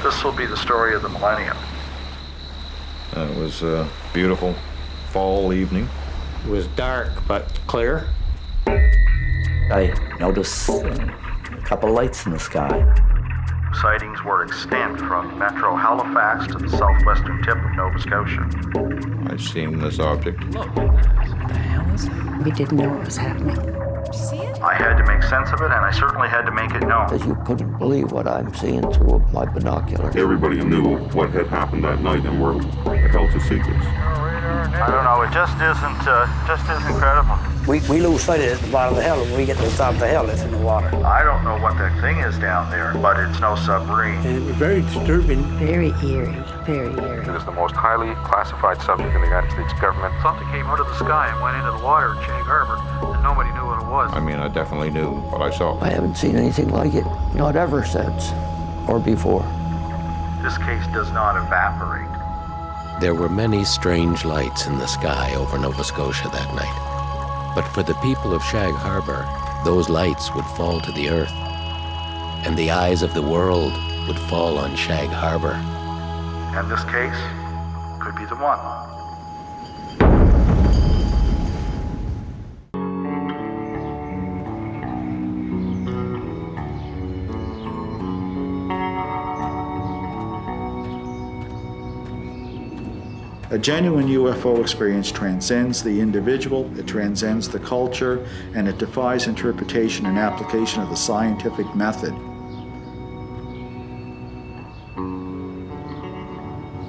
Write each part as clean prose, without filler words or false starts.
This will be the story of the millennium. It was a beautiful fall evening. It was dark but clear. I noticed a couple lights in the sky. Sightings were extant from Metro Halifax to the southwestern tip of Nova Scotia. I'd seen this object. Look, what the hell is that? We didn't know what was happening. Did you see it? I had to make sense of it, and I certainly had to make it known. Because you couldn't believe what I'm seeing through my binoculars. Everybody knew what had happened that night and were held to secrets. I don't know, it just isn't credible. We lose sight of it at the bottom of the hill, and when we get to the top of the hill, it's in the water. I don't know what that thing is down there, but it's no submarine. And it was very disturbing. Very eerie, very eerie. It was the most highly classified subject in the United States government. Something came out of the sky and went into the water in Shag Harbor, and nobody knew what it was. I mean, I definitely knew what I saw. I haven't seen anything like it, not ever since, or before. This case does not evaporate. There were many strange lights in the sky over Nova Scotia that night. But for the people of Shag Harbor, those lights would fall to the earth, and the eyes of the world would fall on Shag Harbor. And this case could be the one. A genuine UFO experience transcends the individual, it transcends the culture, and it defies interpretation and application of the scientific method.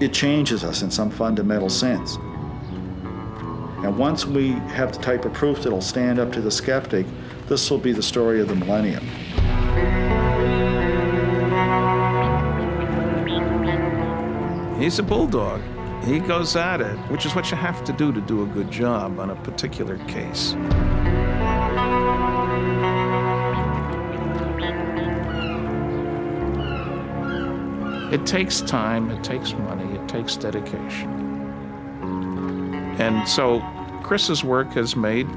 It changes us in some fundamental sense. And once we have the type of proof that'll stand up to the skeptic, this will be the story of the millennium. He's a bulldog. He goes at it, which is what you have to do a good job on a particular case. It takes time, it takes money, it takes dedication. And so Chris's work has made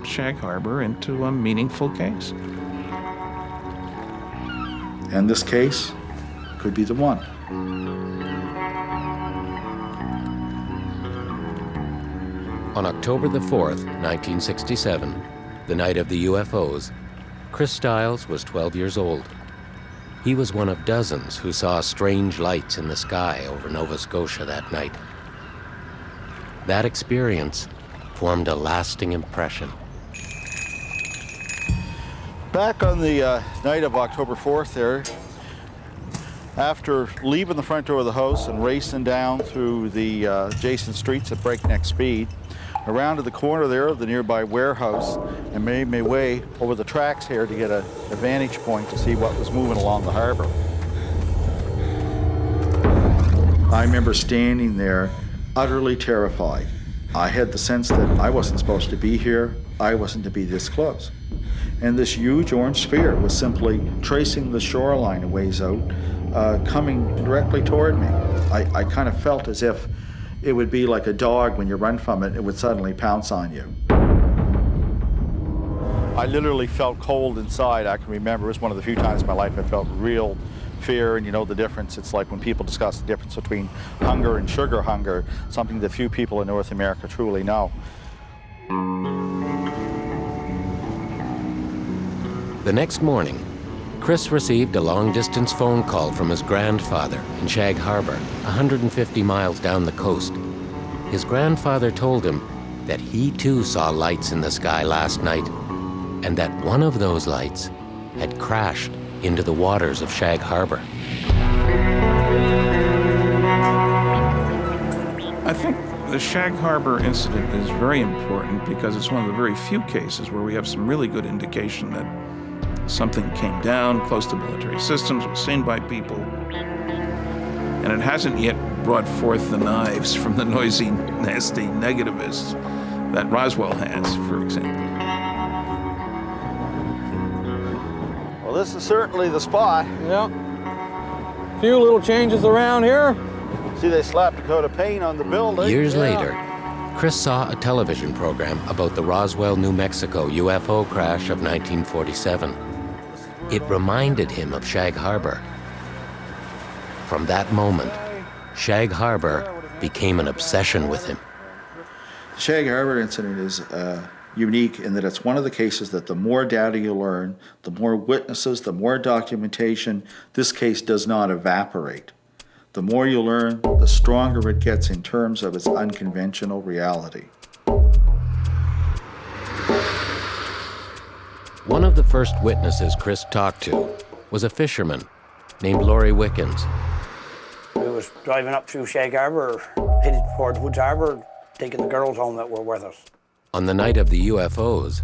Shag Harbor into a meaningful case. And this case could be the one. On October the 4th, 1967, the night of the UFOs, Chris Stiles was 12 years old. He was one of dozens who saw strange lights in the sky over Nova Scotia that night. That experience formed a lasting impression. Back on the night of October 4th there, after leaving the front door of the house and racing down through the adjacent streets at breakneck speed, around to the corner there of the nearby warehouse, and made my way over the tracks here to get a vantage point to see what was moving along the harbor. I remember standing there utterly terrified. I had the sense that I wasn't supposed to be here, I wasn't to be this close. And this huge orange sphere was simply tracing the shoreline a ways out, coming directly toward me. I kind of felt as if it would be like a dog when you run from it, it would suddenly pounce on you. I literally felt cold inside. I can remember it was one of the few times in my life I felt real fear, and you know the difference. It's like when people discuss the difference between hunger and sugar hunger, something that few people in North America truly know. The next morning, Chris received a long-distance phone call from his grandfather in Shag Harbor, 150 miles down the coast. His grandfather told him that he too saw lights in the sky last night, and that one of those lights had crashed into the waters of Shag Harbor. I think the Shag Harbor incident is very important because it's one of the very few cases where we have some really good indication that something came down close to military systems, was seen by people, and it hasn't yet brought forth the knives from the noisy, nasty negativists that Roswell has, for example. Well, this is certainly the spot. Yeah. A few little changes around here. See, they slapped a coat of paint on the building. Years later, Chris saw a television program about the Roswell, New Mexico UFO crash of 1947. It reminded him of Shag Harbor. From that moment, Shag Harbor became an obsession with him. The Shag Harbor incident is unique in that it's one of the cases that the more data you learn, the more witnesses, the more documentation, this case does not evaporate. The more you learn, the stronger it gets in terms of its unconventional reality. One of the first witnesses Chris talked to was a fisherman named Laurie Wickens. We was driving up through Shag Harbor, headed towards Woods Harbor, taking the girls home that were with us. On the night of the UFOs,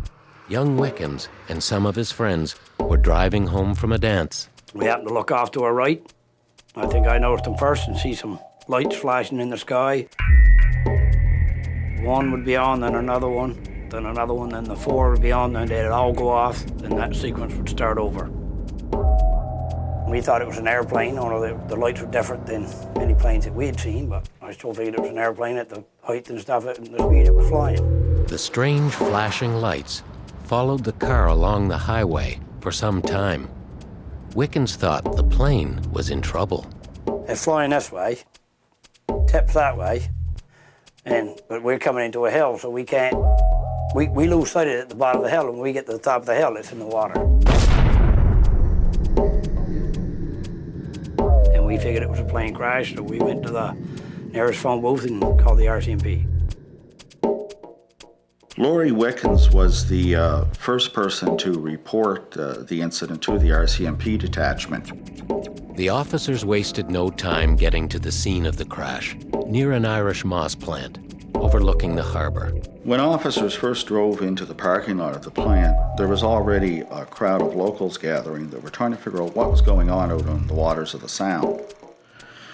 young Wickens and some of his friends were driving home from a dance. We happened to look off to our right. I think I noticed them first and see some lights flashing in the sky. One would be on, then another one, then the four would be on, then they'd all go off, then that sequence would start over. We thought it was an airplane, although the lights were different than any planes that we had seen, but I still figured it was an airplane at the height and stuff and the speed it was flying. The strange flashing lights followed the car along the highway for some time. Wickens thought the plane was in trouble. It's flying this way, tips that way, but we're coming into a hill, so we can't, we lose sight of it at the bottom of the hill, and when we get to the top of the hill, it's in the water. And we figured it was a plane crash, so we went to the nearest phone booth and called the RCMP. Laurie Wickens was the first person to report the incident to the RCMP detachment. The officers wasted no time getting to the scene of the crash, near an Irish moss plant, overlooking the harbor. When officers first drove into the parking lot of the plant, there was already a crowd of locals gathering that were trying to figure out what was going on out on the waters of the Sound.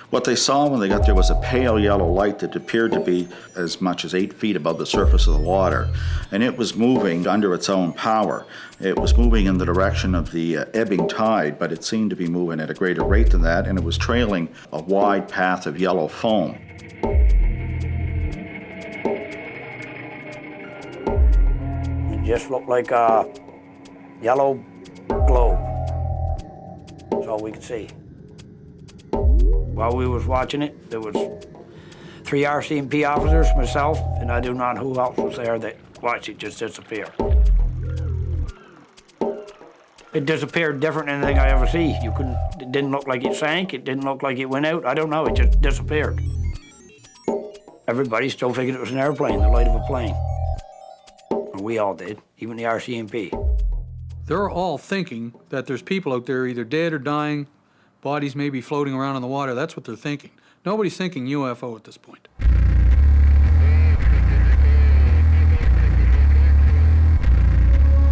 What they saw when they got there was a pale yellow light that appeared to be as much as 8 feet above the surface of the water, and it was moving under its own power. It was moving in the direction of the ebbing tide, but it seemed to be moving at a greater rate than that, and it was trailing a wide path of yellow foam. It just looked like a yellow globe. That's all we could see. While we was watching it, there was 3 RCMP officers, myself, and I do not know who else was there that watched it just disappear. It disappeared different than anything I ever see. It didn't look like it sank, it didn't look like it went out, I don't know, it just disappeared. Everybody still figured it was an airplane, the light of a plane. And we all did, even the RCMP. They're all thinking that there's people out there either dead or dying, bodies may be floating around in the water. That's what they're thinking. Nobody's thinking UFO at this point.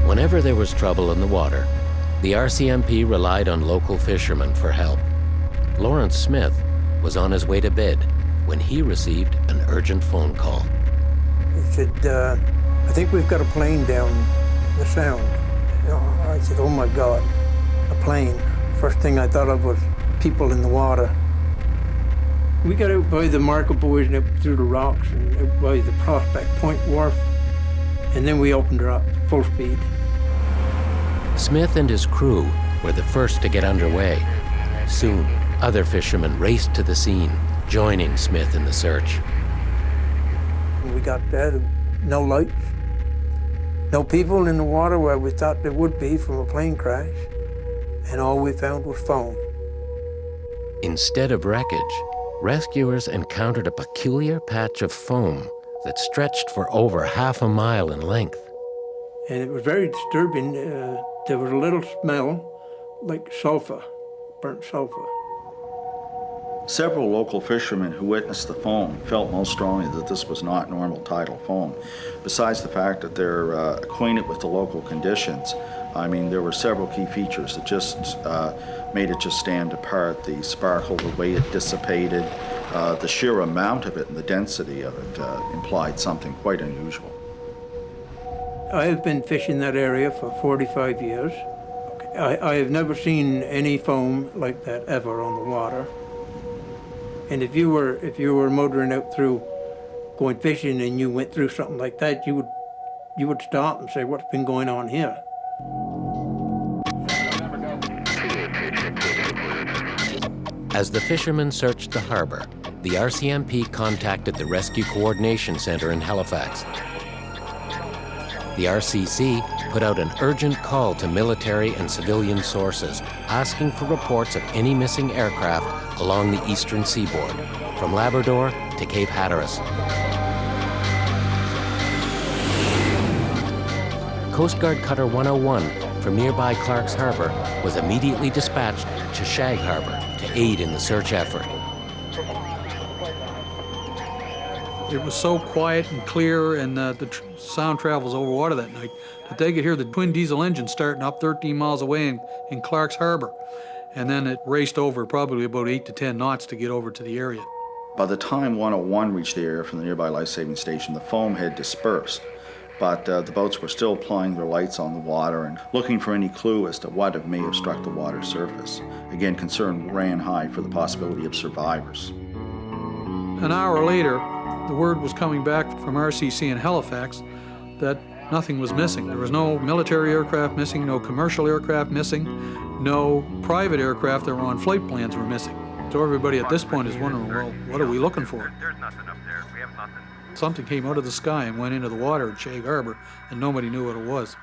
Whenever there was trouble in the water, the RCMP relied on local fishermen for help. Lawrence Smith was on his way to bed when he received an urgent phone call. He said, I think we've got a plane down the Sound. I said, oh my God, a plane. First thing I thought of was people in the water. We got out by the Market Boys and up through the rocks and out by the Prospect Point Wharf, and then we opened her up full speed. Smith and his crew were the first to get underway. Soon, other fishermen raced to the scene, joining Smith in the search. We got there, no lights, no people in the water where we thought there would be from a plane crash. And all we found was foam. Instead of wreckage, rescuers encountered a peculiar patch of foam that stretched for over half a mile in length. And it was very disturbing. There was a little smell like sulfur, burnt sulfur. Several local fishermen who witnessed the foam felt most strongly that this was not normal tidal foam. Besides the fact that they're acquainted with the local conditions, I mean, there were several key features that just made it just stand apart. The sparkle, the way it dissipated, the sheer amount of it and the density of it implied something quite unusual. I have been fishing that area for 45 years. I have never seen any foam like that ever on the water. And if you were motoring out through, going fishing, and you went through something like that, you would stop and say, what's been going on here? As the fishermen searched the harbor, the RCMP contacted the Rescue Coordination Center in Halifax. The RCC put out an urgent call to military and civilian sources, asking for reports of any missing aircraft along the eastern seaboard, from Labrador to Cape Hatteras. Coast Guard Cutter 101 from nearby Clark's Harbor was immediately dispatched to Shag Harbor to aid in the search effort. It was so quiet and clear, and the sound travels over water that night, that they could hear the twin diesel engine starting up 13 miles away in Clark's Harbor. And then it raced over probably about 8 to 10 knots to get over to the area. By the time 101 reached the area from the nearby life-saving station, the foam had dispersed, but the boats were still plying their lights on the water and looking for any clue as to what may have struck the water surface. Again, concern ran high for the possibility of survivors. An hour later, the word was coming back from RCC in Halifax that nothing was missing. There was no military aircraft missing, no commercial aircraft missing, no private aircraft that were on flight plans were missing. So everybody at this point is wondering, well, what are we looking for? There's nothing up there. We have nothing. Something came out of the sky and went into the water at Shag Harbor, and nobody knew what it was.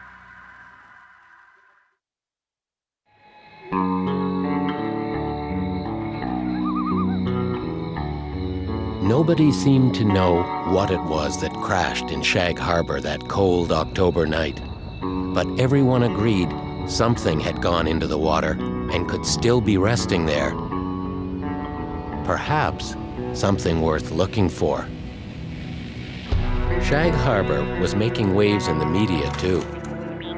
Nobody seemed to know what it was that crashed in Shag Harbor that cold October night. But everyone agreed something had gone into the water and could still be resting there. Perhaps something worth looking for. Shag Harbor was making waves in the media too.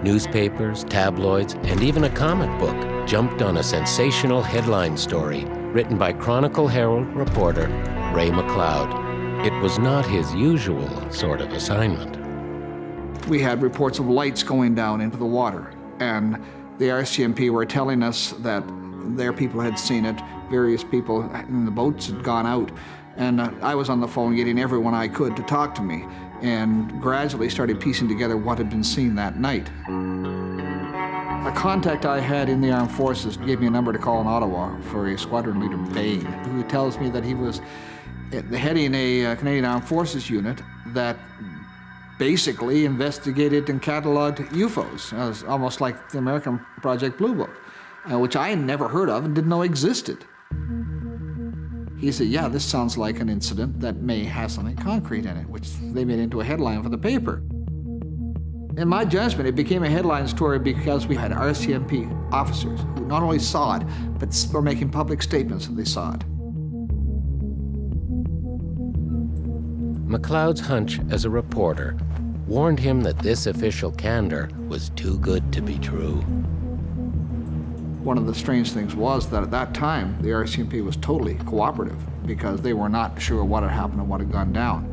Newspapers, tabloids, and even a comic book jumped on a sensational headline story written by Chronicle Herald reporter Ray McLeod. It was not his usual sort of assignment. We had reports of lights going down into the water, and the RCMP were telling us that their people had seen it, various people in the boats had gone out, and I was on the phone getting everyone I could to talk to me, and gradually started piecing together what had been seen that night. A contact I had in the armed forces gave me a number to call in Ottawa for a squadron leader, Bain, who tells me that he was heading a Canadian Armed Forces unit that basically investigated and cataloged UFOs. It was almost like the American Project Blue Book, which I had never heard of and didn't know existed. He said, yeah, this sounds like an incident that may have something concrete in it, which they made into a headline for the paper. In my judgment, it became a headline story because we had RCMP officers who not only saw it, but were making public statements that they saw it. McLeod's hunch as a reporter warned him that this official candor was too good to be true. One of the strange things was that at that time, the RCMP was totally cooperative because they were not sure what had happened and what had gone down.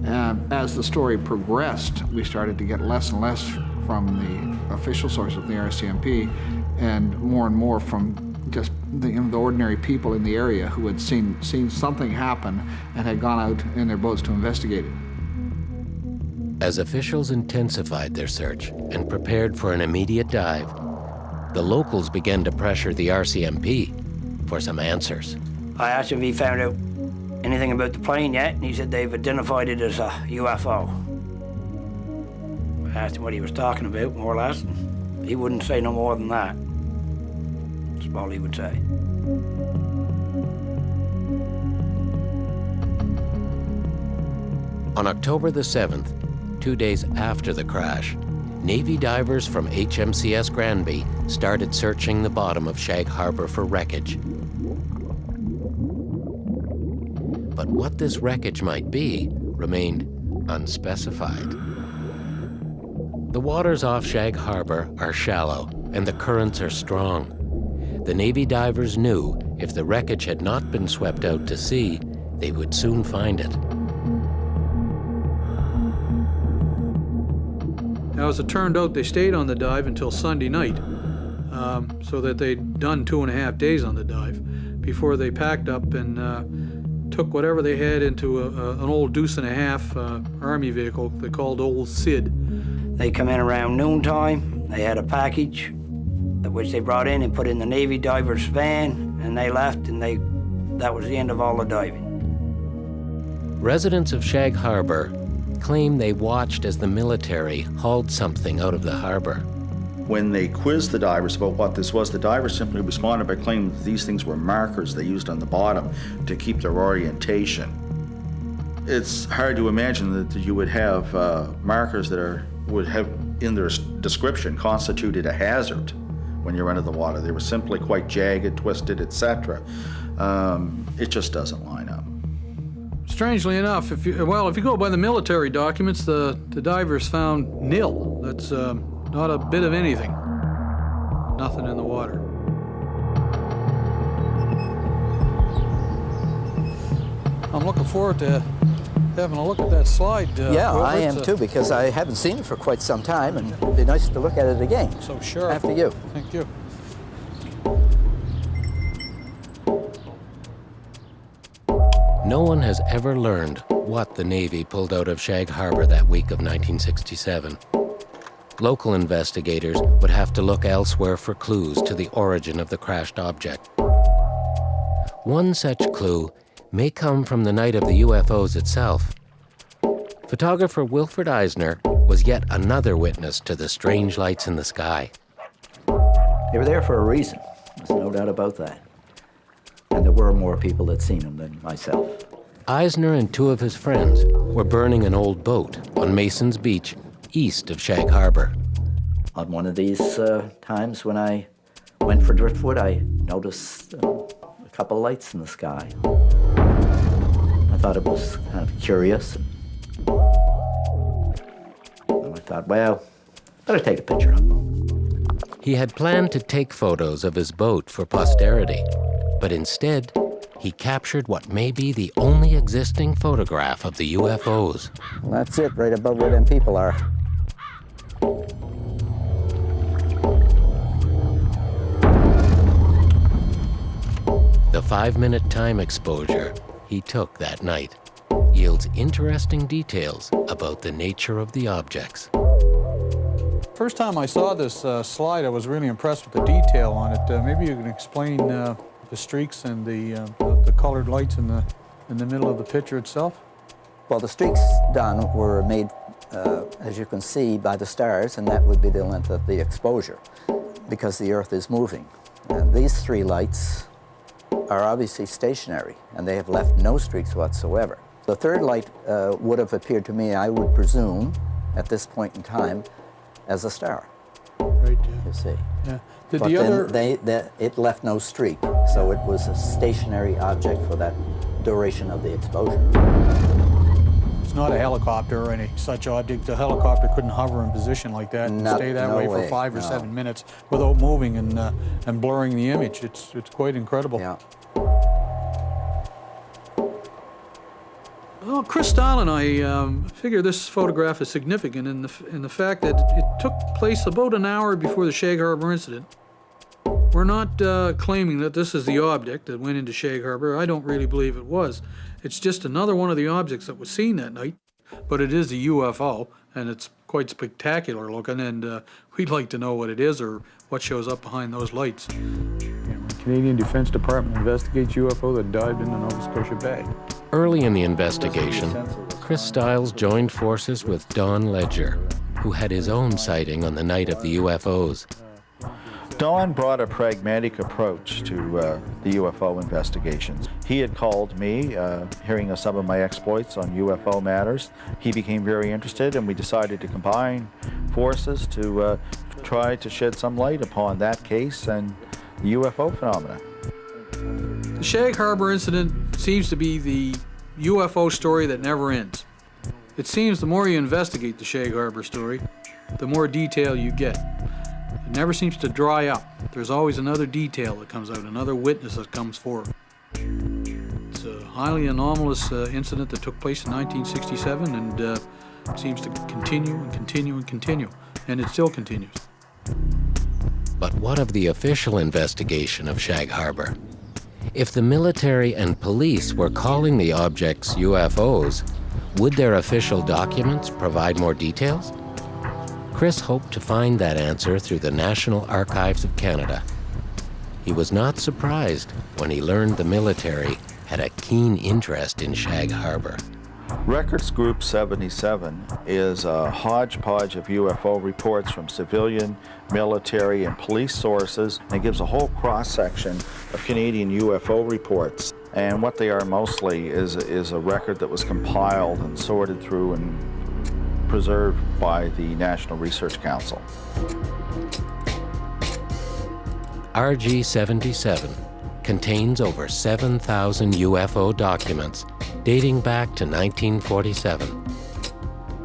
And as the story progressed, we started to get less and less from the official source of the RCMP and more from just the ordinary people in the area who had seen something happen and had gone out in their boats to investigate it. As officials intensified their search and prepared for an immediate dive, the locals began to pressure the RCMP for some answers. I asked him if he found out anything about the plane yet, and he said they've identified it as a UFO. I asked him what he was talking about, more or less, and he wouldn't say no more than that. That's all he would say. On October the 7th, 2 days after the crash, Navy divers from HMCS Granby started searching the bottom of Shag Harbor for wreckage. But what this wreckage might be remained unspecified. The waters off Shag Harbor are shallow and the currents are strong. The Navy divers knew if the wreckage had not been swept out to sea, they would soon find it. Now, as it turned out, they stayed on the dive until Sunday night, so that they'd done 2.5 days on the dive before they packed up and took whatever they had into an old deuce-and-a-half Army vehicle they called Old Sid. They come in around noontime. They had a package which they brought in and put in the Navy divers' van, and they left, and they that was the end of all the diving. Residents of Shag Harbor claim they watched as the military hauled something out of the harbor. When they quizzed the divers about what this was, the divers simply responded by claiming that these things were markers they used on the bottom to keep their orientation. It's hard to imagine that you would have markers that would have in their description constituted a hazard when you're under the water. They were simply quite jagged, twisted, etc. It just doesn't line up. Strangely enough, if you go by the military documents, the divers found nil. That's not a bit of anything. Nothing in the water. I'm looking forward to having a look at that slide. Yeah, Wilbert. I am too, because I haven't seen it for quite some time, and it'd be nice to look at it again. So sharp. After you. Thank you. No one has ever learned what the Navy pulled out of Shag Harbor that week of 1967. Local investigators would have to look elsewhere for clues to the origin of the crashed object. One such clue may come from the night of the UFOs itself. Photographer Wilfred Eisner was yet another witness to the strange lights in the sky. They were there for a reason. There's no doubt about that. And there were more people that seen them than myself. Eisner and two of his friends were burning an old boat on Mason's Beach, east of Shag Harbor. On one of these times when I went for driftwood, I noticed a couple lights in the sky. I thought it was kind of curious. And I thought, well, better take a picture of it. He had planned to take photos of his boat for posterity, but instead, he captured what may be the only existing photograph of the UFOs. Well, that's it, right above where them people are. The 5-minute time exposure he took that night yields interesting details about the nature of the objects. First time I saw this slide, I was really impressed with the detail on it. Maybe you can explain the streaks and the colored lights in the middle of the picture itself? Well, the streaks, Don, were made, as you can see, by the stars, and that would be the length of the exposure, because the Earth is moving. And these three lights are obviously stationary, and they have left no streaks whatsoever. The third light would have appeared to me, I would presume, at this point in time, as a star. Right, yeah. You see. Yeah. But then it left no streak, so it was a stationary object for that duration of the exposure. It's not a helicopter or any such object. The helicopter couldn't hover in position like that and stay that way for 5 or 7 minutes without moving and blurring the image. It's quite incredible. Yeah. Well, Chris Stahl and I figure this photograph is significant in the fact that it took place about an hour before the Shag Harbor incident. We're not claiming that this is the object that went into Shag Harbor. I don't really believe it was. It's just another one of the objects that was seen that night, but it is a UFO, and it's quite spectacular looking, and we'd like to know what it is or what shows up behind those lights. When the Canadian Defense Department investigates UFO that dived into Nova Scotia Bay. Early in the investigation, Chris Stiles joined forces with Don Ledger, who had his own sighting on the night of the UFOs. Don brought a pragmatic approach to the UFO investigations. He had called me, hearing of some of my exploits on UFO matters. He became very interested, and we decided to combine forces to try to shed some light upon that case and the UFO phenomena. The Shag Harbor incident seems to be the UFO story that never ends. It seems the more you investigate the Shag Harbor story, the more detail you get. It never seems to dry up. There's always another detail that comes out, another witness that comes forward. It's a highly anomalous incident that took place in 1967 and seems to continue and continue and continue, and it still continues. But what of the official investigation of Shag Harbor? If the military and police were calling the objects UFOs, would their official documents provide more details? Chris hoped to find that answer through the National Archives of Canada. He was not surprised when he learned the military had a keen interest in Shag Harbor. Records Group 77 is a hodgepodge of UFO reports from civilian, military, and police sources. It gives a whole cross-section of Canadian UFO reports. And what they are mostly is a record that was compiled and sorted through and preserved by the National Research Council. RG-77 contains over 7,000 UFO documents dating back to 1947.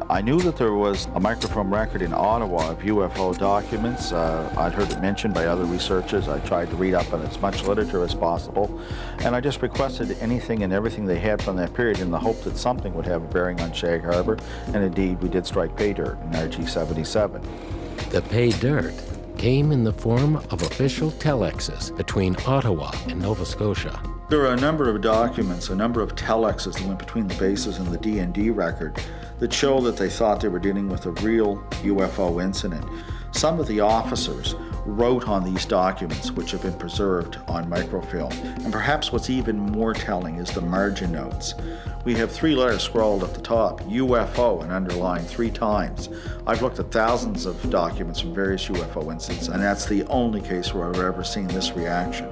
I knew that there was a microfilm record in Ottawa of UFO documents. I'd heard it mentioned by other researchers. I tried to read up on as much literature as possible, and I just requested anything and everything they had from that period in the hope that something would have a bearing on Shag Harbor, and indeed we did strike pay dirt in RG-77. The pay dirt came in the form of official telexes between Ottawa and Nova Scotia. There are a number of documents, a number of telexes that went between the bases and the D&D record that show that they thought they were dealing with a real UFO incident. Some of the officers wrote on these documents, which have been preserved on microfilm. And perhaps what's even more telling is the margin notes. We have 3 letters scrawled at the top, UFO, and underlined 3 times. I've looked at thousands of documents from various UFO incidents, and that's the only case where I've ever seen this reaction.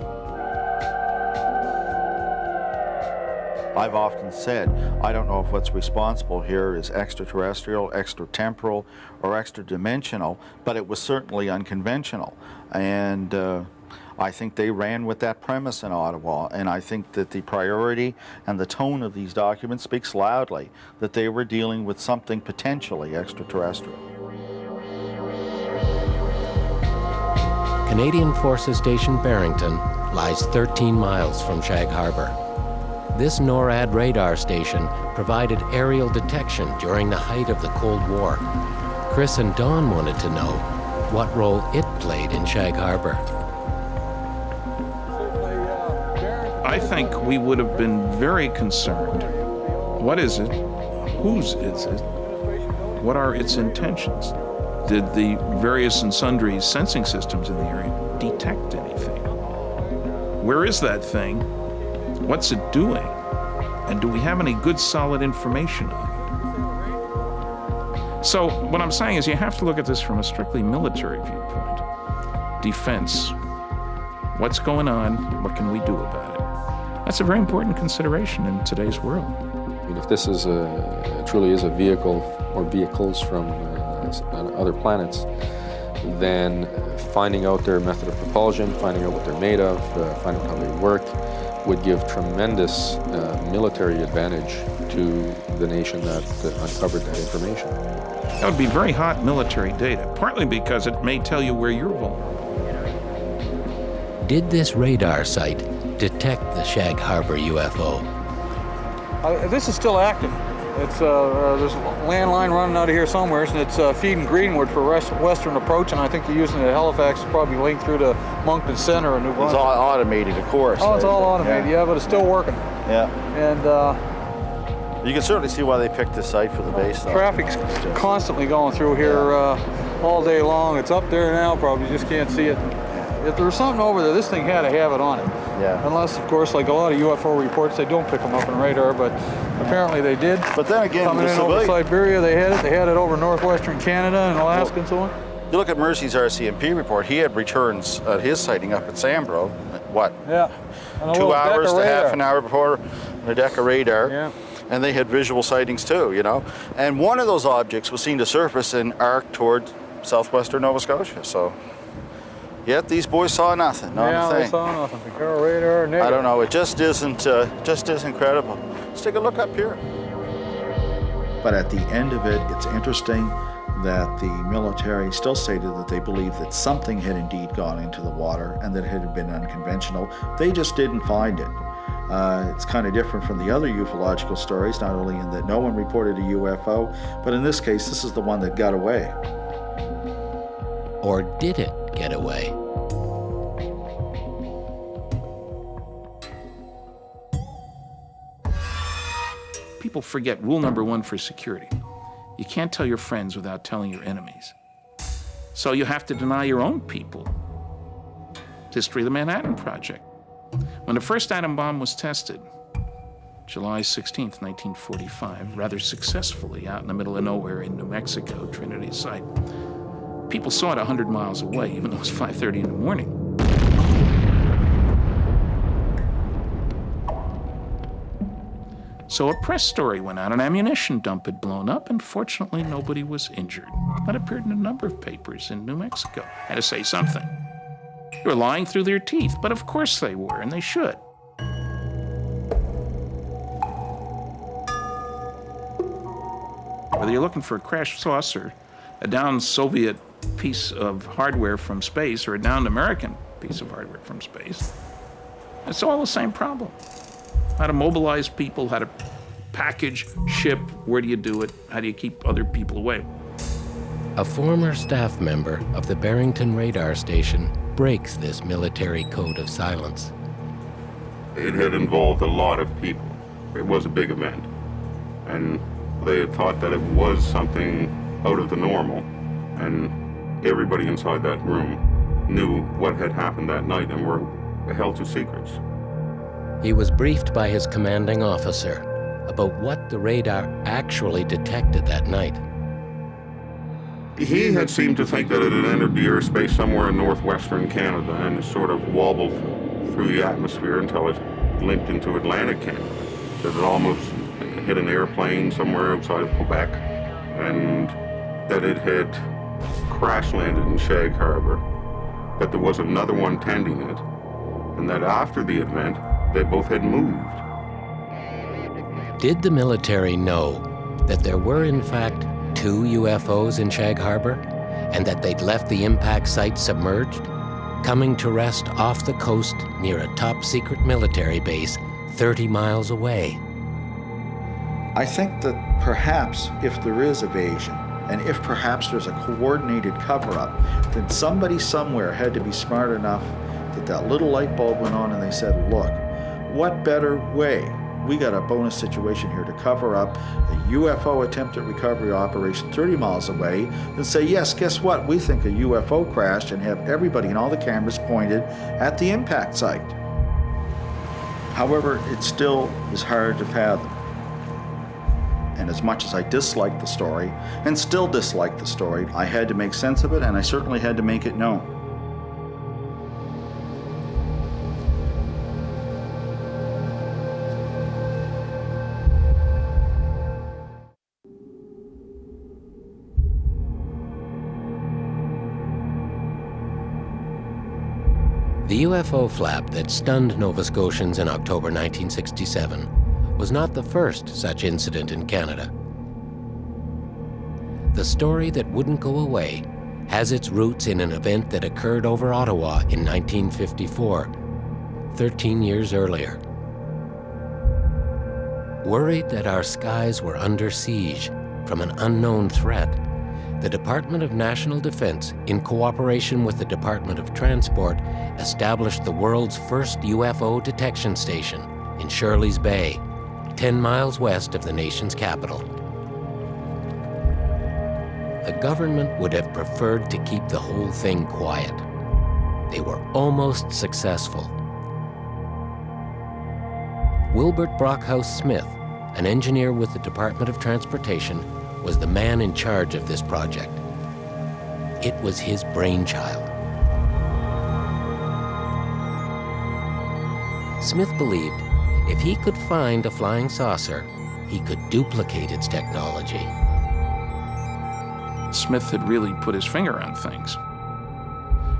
I've often said, I don't know if what's responsible here is extraterrestrial, extratemporal, or extra-dimensional, but it was certainly unconventional. And I think they ran with that premise in Ottawa, and I think that the priority and the tone of these documents speaks loudly that they were dealing with something potentially extraterrestrial. Canadian Forces Station Barrington lies 13 miles from Shag Harbor. This NORAD radar station provided aerial detection during the height of the Cold War. Chris and Don wanted to know what role it played in Shag Harbor. I think we would have been very concerned. What is it? Whose is it? What are its intentions? Did the various and sundry sensing systems in the area detect anything? Where is that thing? What's it doing? And do we have any good, solid information on it? So what I'm saying is you have to look at this from a strictly military viewpoint. Defense. What's going on? What can we do about it? That's a very important consideration in today's world. I mean, if this is truly is a vehicle or vehicles from other planets, then finding out their method of propulsion, finding out what they're made of, finding out how they work, would give tremendous military advantage to the nation that uncovered that information. That would be very hot military data, partly because it may tell you where you're vulnerable. Did this radar site detect the Shag Harbor UFO? This is still active. It's there's a landline running out of here somewhere, and it's feeding Greenwood for western approach, and I think they're using it at Halifax, probably linked through to Moncton Center and New Brunswick. It's all automated, of course. Oh, it's all automated, yeah, but it's still working. Yeah. And you can certainly see why they picked this site for the base. Traffic's constantly going through here all day long. It's up there now, probably just can't see it. If there was something over there, this thing had to have it on it. Yeah. Unless, of course, like a lot of UFO reports, they don't pick them up on radar, but apparently they did. But then again, coming in over Siberia, they had it. They had it over northwestern Canada and Alaska and so on. You look at Mercy's RCMP report, he had returns at his sighting up at Sambro, what? Yeah. 2 hours to half an hour before a deck of radar. Yeah. And they had visual sightings too, you know. And one of those objects was seen to surface and arc toward southwestern Nova Scotia, so. Yet these boys saw nothing, not a thing. They saw nothing. Radar, negative. I don't know, it just isn't credible. Let's take a look up here. But at the end of it, it's interesting that the military still stated that they believed that something had indeed gone into the water and that it had been unconventional. They just didn't find it. It's kind of different from the other ufological stories, not only in that no one reported a UFO, but in this case, this is the one that got away. Or did it get away? People forget rule number 1 for security. You can't tell your friends without telling your enemies. So you have to deny your own people. history of the Manhattan Project. When the first atom bomb was tested, July 16th, 1945, rather successfully out in the middle of nowhere in New Mexico, Trinity site, people saw it 100 miles away, even though it was 5:30 in the morning. So a press story went out, an ammunition dump had blown up, and fortunately nobody was injured. That appeared in a number of papers in New Mexico. Had to say something. They were lying through their teeth, but of course they were, and they should. Whether you're looking for a crashed saucer, a downed Soviet piece of hardware from space, or a downed American piece of hardware from space, it's all the same problem. How to mobilize people, how to package, ship, where do you do it, how do you keep other people away? A former staff member of the Barrington radar station breaks this military code of silence. It had involved a lot of people. It was a big event. And they had thought that it was something out of the normal. And everybody inside that room knew what had happened that night and were held to secrets. He was briefed by his commanding officer about what the radar actually detected that night. He had seemed to think that it had entered the airspace somewhere in northwestern Canada and sort of wobbled through the atmosphere until it limped into Atlantic Canada. That it almost hit an airplane somewhere outside of Quebec, and that it had crash landed in Shag Harbor, that there was another one tending it, and that after the event, they both had moved. Did the military know that there were, in fact, 2 UFOs in Shag Harbor, and that they'd left the impact site submerged, coming to rest off the coast near a top-secret military base 30 miles away? I think that perhaps if there is evasion, and if perhaps there's a coordinated cover-up, then somebody somewhere had to be smart enough that that little light bulb went on and they said, look, what better way? We got a bonus situation here to cover up a UFO attempted recovery operation 30 miles away than say, yes, guess what? We think a UFO crashed, and have everybody and all the cameras pointed at the impact site. However, it still is hard to fathom. And as much as I disliked the story, and still dislike the story, I had to make sense of it, and I certainly had to make it known. The UFO flap that stunned Nova Scotians in October 1967 was not the first such incident in Canada. The story that wouldn't go away has its roots in an event that occurred over Ottawa in 1954, 13 years earlier. Worried that our skies were under siege from an unknown threat, the Department of National Defense, in cooperation with the Department of Transport, established the world's first UFO detection station in Shirley's Bay, 10 miles west of the nation's capital. The government would have preferred to keep the whole thing quiet. They were almost successful. Wilbert Brockhouse Smith, an engineer with the Department of Transportation, was the man in charge of this project. It was his brainchild. Smith believed if he could find a flying saucer, he could duplicate its technology. Smith had really put his finger on things.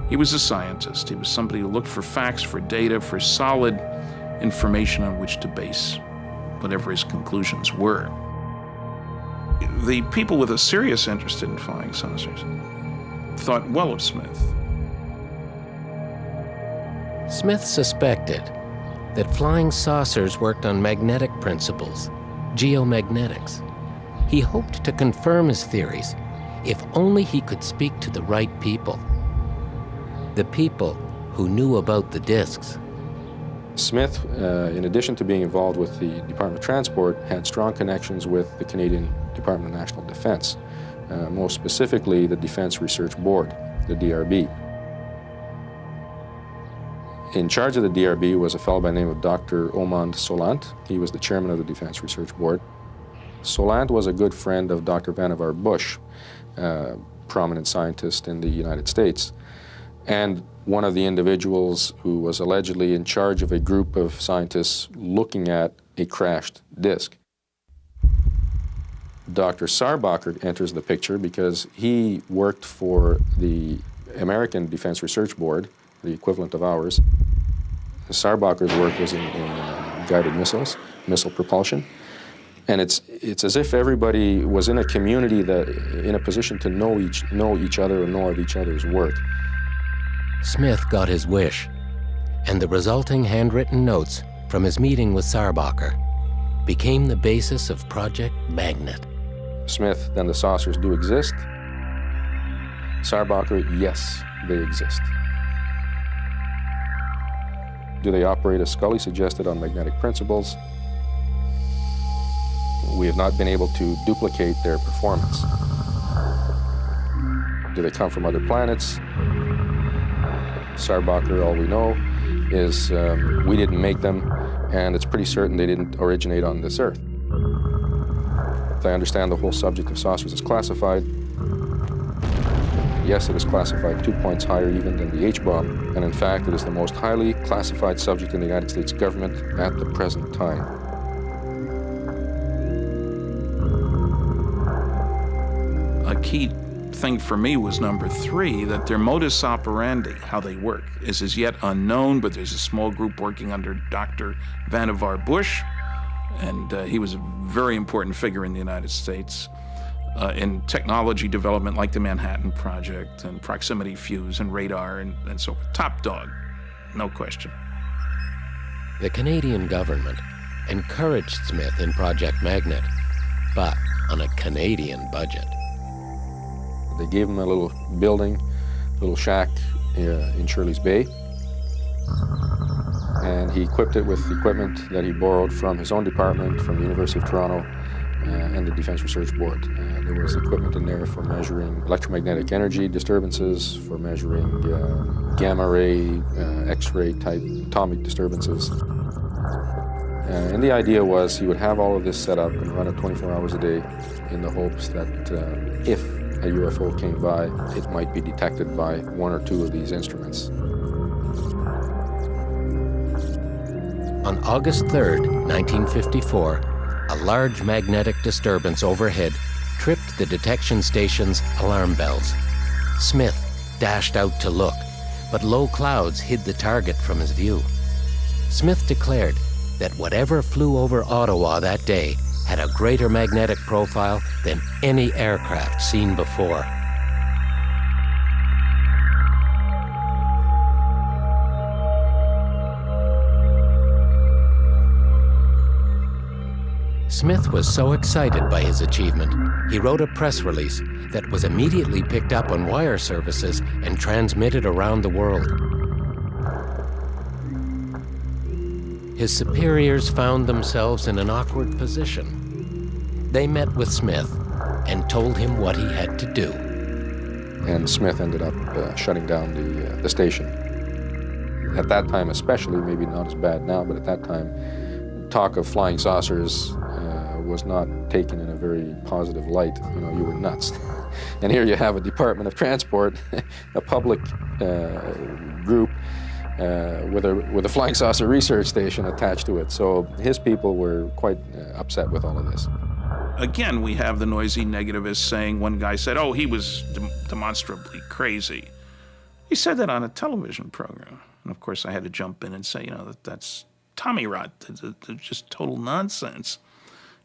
He was a scientist. He was somebody who looked for facts, for data, for solid information on which to base whatever his conclusions were. The people with a serious interest in flying saucers thought well of Smith. Smith suspected that flying saucers worked on magnetic principles, geomagnetics. He hoped to confirm his theories if only he could speak to the right people. The people who knew about the discs. Smith, in addition to being involved with the Department of Transport, had strong connections with the Canadian Department of National Defense, most specifically the Defense Research Board, the DRB. In charge of the DRB was a fellow by the name of Dr. Omand Solant. He was the chairman of the Defense Research Board. Solant was a good friend of Dr. Vannevar Bush, prominent scientist in the United States, and one of the individuals who was allegedly in charge of a group of scientists looking at a crashed disk. Dr. Sarbacher enters the picture because he worked for the American Defense Research Board, the equivalent of ours. Sarbacher's work was in guided missiles, missile propulsion. And it's as if everybody was in a community that, in a position to know each other and know of each other's work. Smith got his wish, and the resulting handwritten notes from his meeting with Sarbacher became the basis of Project Magnet. Smith, then the saucers do exist. Sarbacher, yes, they exist. Do they operate, as Scully suggested, on magnetic principles? We have not been able to duplicate their performance. Do they come from other planets? Sarbacher, all we know is we didn't make them, and it's pretty certain they didn't originate on this Earth. If I understand the whole subject of saucers is classified, yes, it is classified 2 points higher even than the H-bomb, and in fact, it is the most highly classified subject in the United States government at the present time. A key thing for me was number 3, that their modus operandi, how they work, is as yet unknown, but there's a small group working under Dr. Vannevar Bush, and he was a very important figure in the United States in technology development like the Manhattan Project and proximity fuse and radar and so forth. Top dog, no question. The Canadian government encouraged Smith in Project Magnet, but on a Canadian budget. They gave him a little building, a little shack in Shirley's Bay, and he equipped it with equipment that he borrowed from his own department, from the University of Toronto, and the Defense Research Board. There was equipment in there for measuring electromagnetic energy disturbances, for measuring gamma ray, X-ray type atomic disturbances. And the idea was he would have all of this set up and run it 24 hours a day in the hopes that if a UFO came by, it might be detected by 1 or 2 of these instruments. On August 3rd, 1954, a large magnetic disturbance overhead tripped the detection station's alarm bells. Smith dashed out to look, but low clouds hid the target from his view. Smith declared that whatever flew over Ottawa that day had a greater magnetic profile than any aircraft seen before. Smith was so excited by his achievement, he wrote a press release that was immediately picked up on wire services and transmitted around the world. His superiors found themselves in an awkward position. They met with Smith and told him what he had to do. And Smith ended up shutting down the station. At that time especially, maybe not as bad now, but at that time, talk of flying saucers was not taken in a very positive light. You know, you were nuts. And here you have a Department of Transport, a public group with a flying saucer research station attached to it. So his people were quite upset with all of this. Again, we have the noisy negativists saying, one guy said, oh, he was demonstrably crazy. He said that on a television program. And of course I had to jump in and say, you know, that's Tommy rot. It's just total nonsense.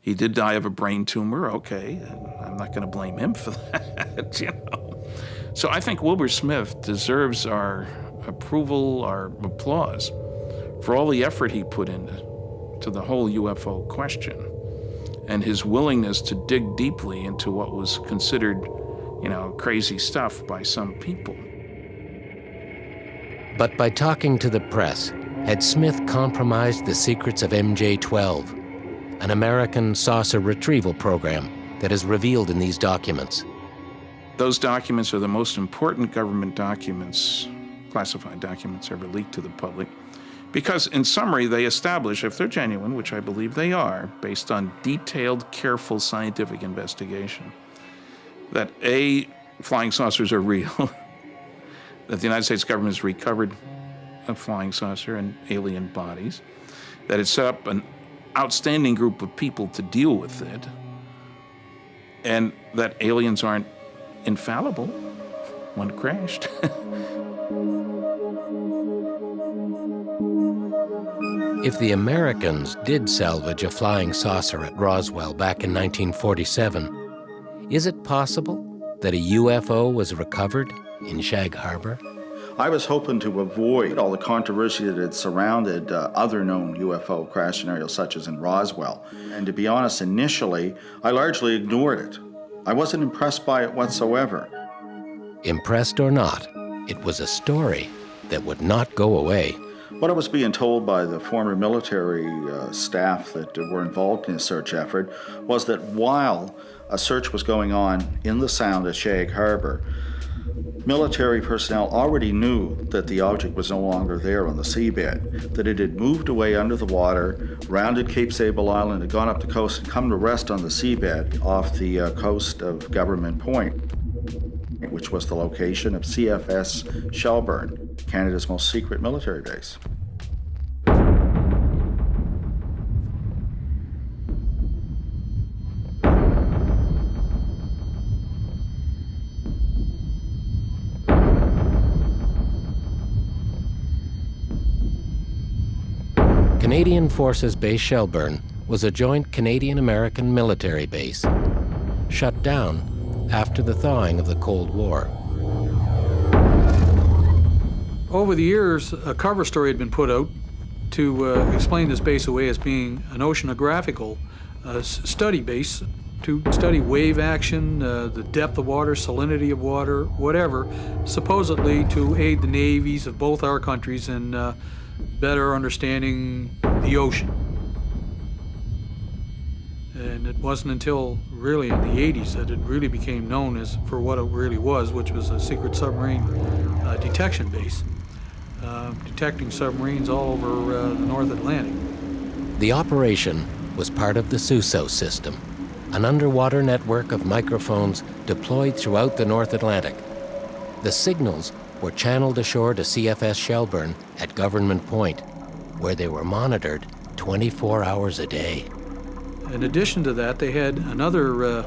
He did die of a brain tumor, okay. I'm not going to blame him for that, you know. So I think Wilbur Smith deserves our approval, our applause for all the effort he put into the whole UFO question and his willingness to dig deeply into what was considered, you know, crazy stuff by some people. But by talking to the press, had Smith compromised the secrets of MJ-12, an American saucer retrieval program that is revealed in these documents? Those documents are the most important government documents classified documents ever leaked to the public. Because, in summary, they establish, if they're genuine, which I believe they are, based on detailed, careful scientific investigation, that A, flying saucers are real, that the United States government has recovered a flying saucer and alien bodies, that it set up an outstanding group of people to deal with it, and that aliens aren't infallible. One crashed. If the Americans did salvage a flying saucer at Roswell back in 1947, is it possible that a UFO was recovered in Shag Harbor? I was hoping to avoid all the controversy that had surrounded other known UFO crash scenarios, such as in Roswell. And to be honest, initially, I largely ignored it. I wasn't impressed by it whatsoever. Impressed or not, it was a story that would not go away. What I was being told by the former military staff that were involved in the search effort was that while a search was going on in the Sound at Shag Harbor, military personnel already knew that the object was no longer there on the seabed, that it had moved away under the water, rounded Cape Sable Island, had gone up the coast and come to rest on the seabed off the coast of Government Point, which was the location of CFS Shelburne, Canada's most secret military base. Canadian Forces Base Shelburne was a joint Canadian-American military base, shut down after the thawing of the Cold War. Over the years, a cover story had been put out to explain this base away as being an oceanographical study base to study wave action, the depth of water, salinity of water, whatever, supposedly to aid the navies of both our countries in better understanding the ocean. And it wasn't until really in the 80s that it really became known as for what it really was, which was a secret submarine detection base, detecting submarines all over the North Atlantic. The operation was part of the SUSO system, an underwater network of microphones deployed throughout the North Atlantic. The signals were channeled ashore to CFS Shelburne at Government Point, where they were monitored 24 hours a day. In addition to that, they had another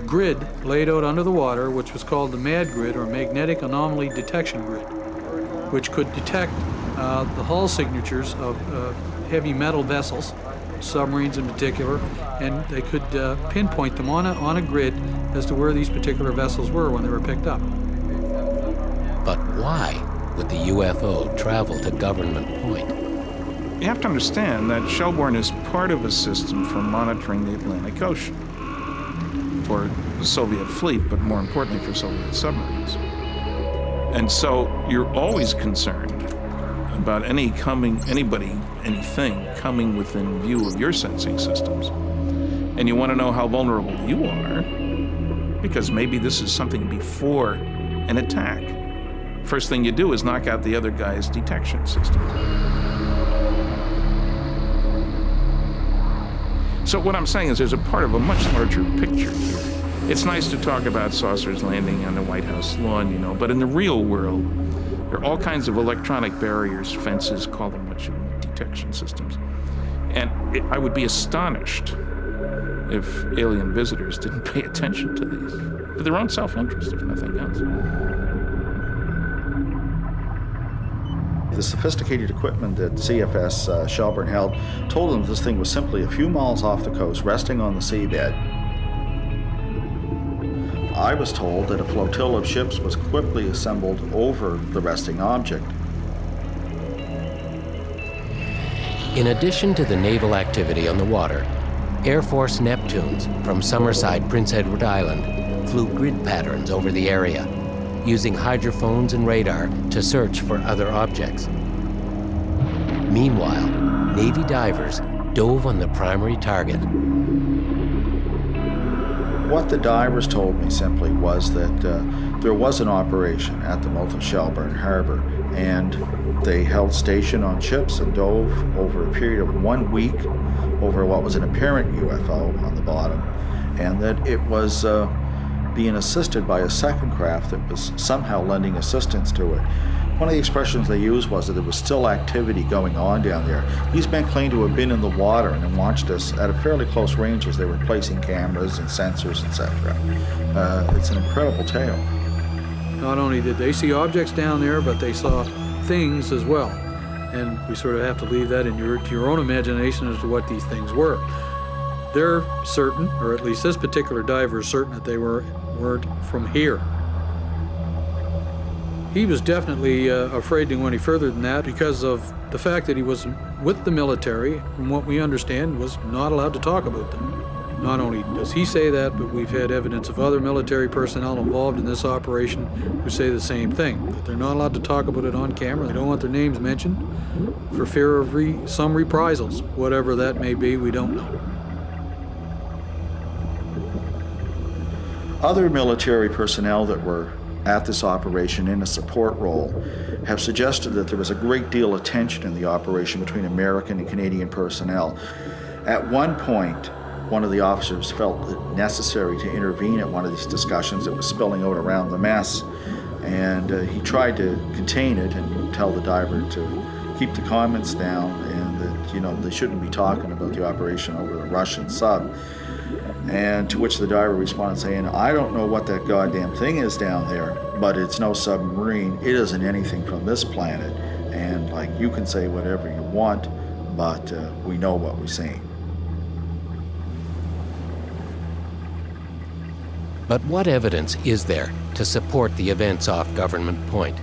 grid laid out under the water, which was called the MAD grid, or Magnetic Anomaly Detection Grid, which could detect the hull signatures of heavy metal vessels, submarines in particular, and they could pinpoint them on a grid as to where these particular vessels were when they were picked up. But why would the UFO travel to Government Point? You have to understand that Shelburne is part of a system for monitoring the Atlantic Ocean for the Soviet fleet, but more importantly for Soviet submarines. And so you're always concerned about anybody, anything coming within view of your sensing systems. And you want to know how vulnerable you are, because maybe this is something before an attack. First thing you do is knock out the other guy's detection system. So what I'm saying is there's a part of a much larger picture here. It's nice to talk about saucers landing on the White House lawn, you know, but in the real world, there are all kinds of electronic barriers, fences, call them what you want, detection systems. And I would be astonished if alien visitors didn't pay attention to these, for their own self-interest, if nothing else. The sophisticated equipment that CFS Shelburne held told them this thing was simply a few miles off the coast, resting on the seabed. I was told that a flotilla of ships was quickly assembled over the resting object. In addition to the naval activity on the water, Air Force Neptunes from Summerside, Prince Edward Island flew grid patterns over the area, using hydrophones and radar to search for other objects. Meanwhile, Navy divers dove on the primary target. What the divers told me simply was that there was an operation at the mouth of Shelburne Harbor, And they held station on ships and dove over a period of 1 week over what was an apparent UFO on the bottom, and that it was being assisted by a second craft that was somehow lending assistance to it. One of the expressions they used was that there was still activity going on down there. These men claimed to have been in the water and watched us at a fairly close range as they were placing cameras and sensors, etc. It's an incredible tale. Not only did they see objects down there, but they saw things as well. And we sort of have to leave that to your own imagination as to what these things were. They're certain, or at least this particular diver is certain, that they weren't from here. He was definitely afraid to go any further than that because of the fact that he was with the military, from what we understand, was not allowed to talk about them. Not only does he say that, but we've had evidence of other military personnel involved in this operation who say the same thing, that they're not allowed to talk about it on camera. They don't want their names mentioned for fear of some reprisals. Whatever that may be, we don't know. Other military personnel that were at this operation in a support role have suggested that there was a great deal of tension in the operation between American and Canadian personnel. At one point, one of the officers felt it necessary to intervene at one of these discussions that was spilling out around the mess, and he tried to contain it and tell the diver to keep the comments down and that, you know, they shouldn't be talking about the operation over the Russian sub. And to which the diver responded saying, "I don't know what that goddamn thing is down there, but it's no submarine. It isn't anything from this planet. And like, you can say whatever you want, but we know what we're seeing." But what evidence is there to support the events off Government Point?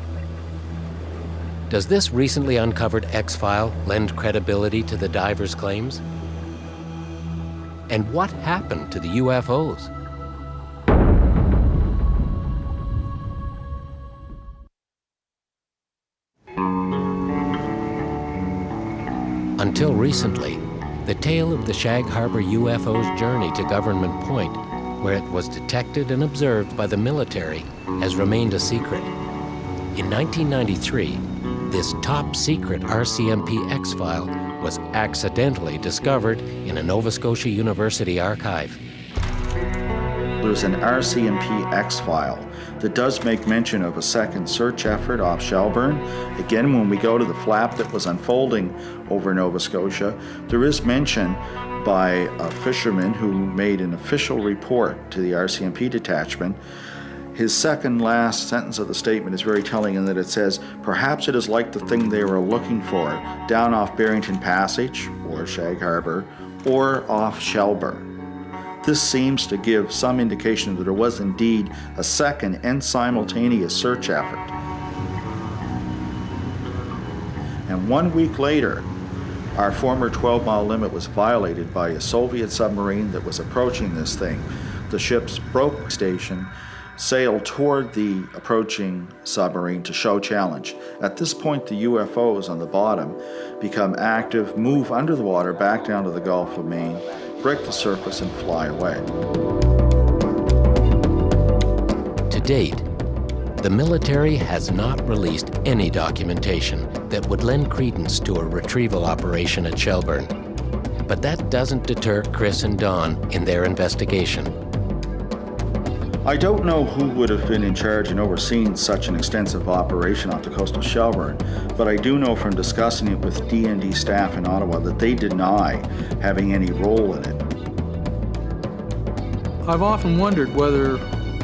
Does this recently uncovered X-file lend credibility to the diver's claims? And what happened to the UFOs? Until recently, the tale of the Shag Harbor UFO's journey to Government Point, where it was detected and observed by the military, has remained a secret. In 1993, this top-secret RCMP X-file was accidentally discovered in a Nova Scotia University archive. There's an RCMP X-file that does make mention of a second search effort off Shelburne. Again, when we go to the flap that was unfolding over Nova Scotia, there is mention by a fisherman who made an official report to the RCMP detachment. His second last sentence of the statement is very telling in that it says, "Perhaps it is like the thing they were looking for down off Barrington Passage, or Shag Harbor, or off Shelburne." This seems to give some indication that there was indeed a second and simultaneous search effort. And 1 week later, our former 12-mile limit was violated by a Soviet submarine that was approaching this thing. The ships broke station, sailed toward the approaching submarine to show challenge. At this point, the UFOs on the bottom become active, move under the water back down to the Gulf of Maine, break the surface, and fly away. To date, the military has not released any documentation that would lend credence to a retrieval operation at Shelburne. But that doesn't deter Chris and Don in their investigation. I don't know who would have been in charge and overseeing such an extensive operation off the coast of Shelburne, but I do know from discussing it with DND staff in Ottawa that they deny having any role in it. I've often wondered whether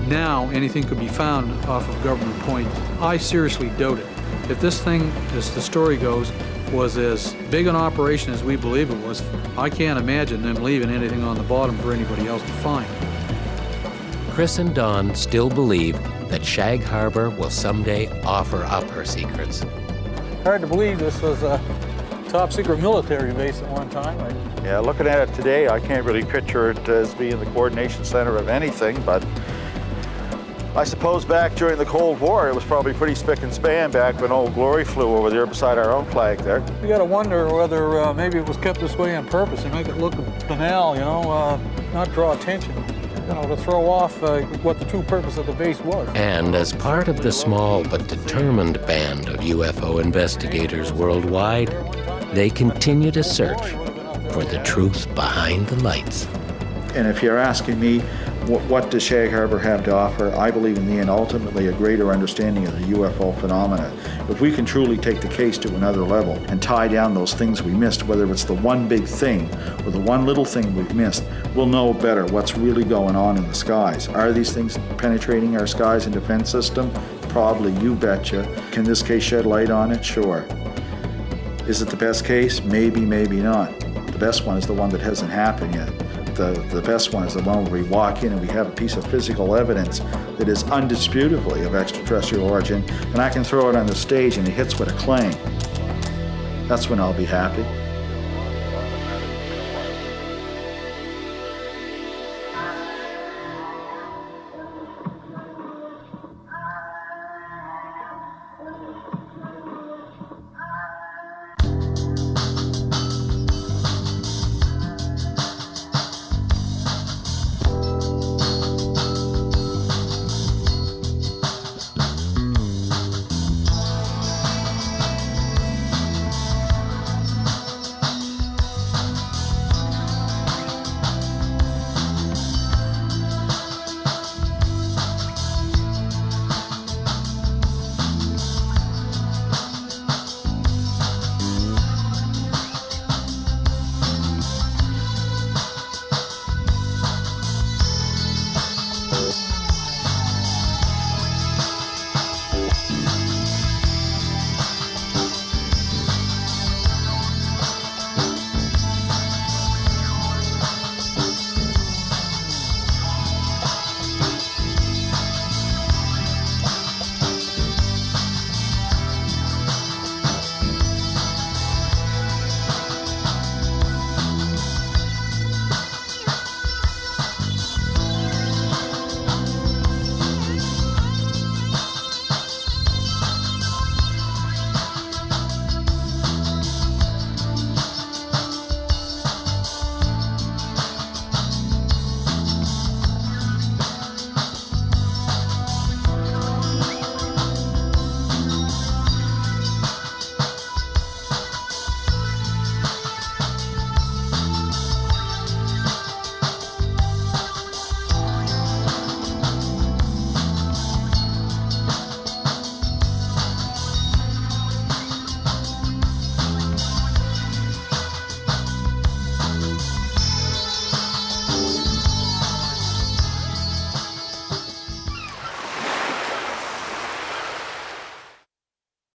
now anything could be found off of Government Point. I seriously doubt it. If this thing, as the story goes, was as big an operation as we believe it was, I can't imagine them leaving anything on the bottom for anybody else to find. Chris and Don still believe that Shag Harbor will someday offer up her secrets. Hard to believe this was a top-secret military base at one time, right? Yeah, looking at it today, I can't really picture it as being the coordination center of anything, but I suppose back during the Cold War, it was probably pretty spick and span back when Old Glory flew over there beside our own flag there. You gotta wonder whether maybe it was kept this way on purpose to make it look banal, you know, not draw attention. to throw off what the true purpose of the base was. And as part of the small but determined band of UFO investigators worldwide, they continue to search for the truth behind the lights. And if you're asking me, what does Shag Harbor have to offer? I believe in the end, ultimately, a greater understanding of the UFO phenomena. If we can truly take the case to another level and tie down those things we missed, whether it's the one big thing or the one little thing we've missed, we'll know better what's really going on in the skies. Are these things penetrating our skies and defense system? Probably, you betcha. Can this case shed light on it? Sure. Is it the best case? Maybe, maybe not. The best one is the one that hasn't happened yet. The best one is the one where we walk in and we have a piece of physical evidence that is undisputably of extraterrestrial origin, and I can throw it on the stage and it hits with a clang. That's when I'll be happy.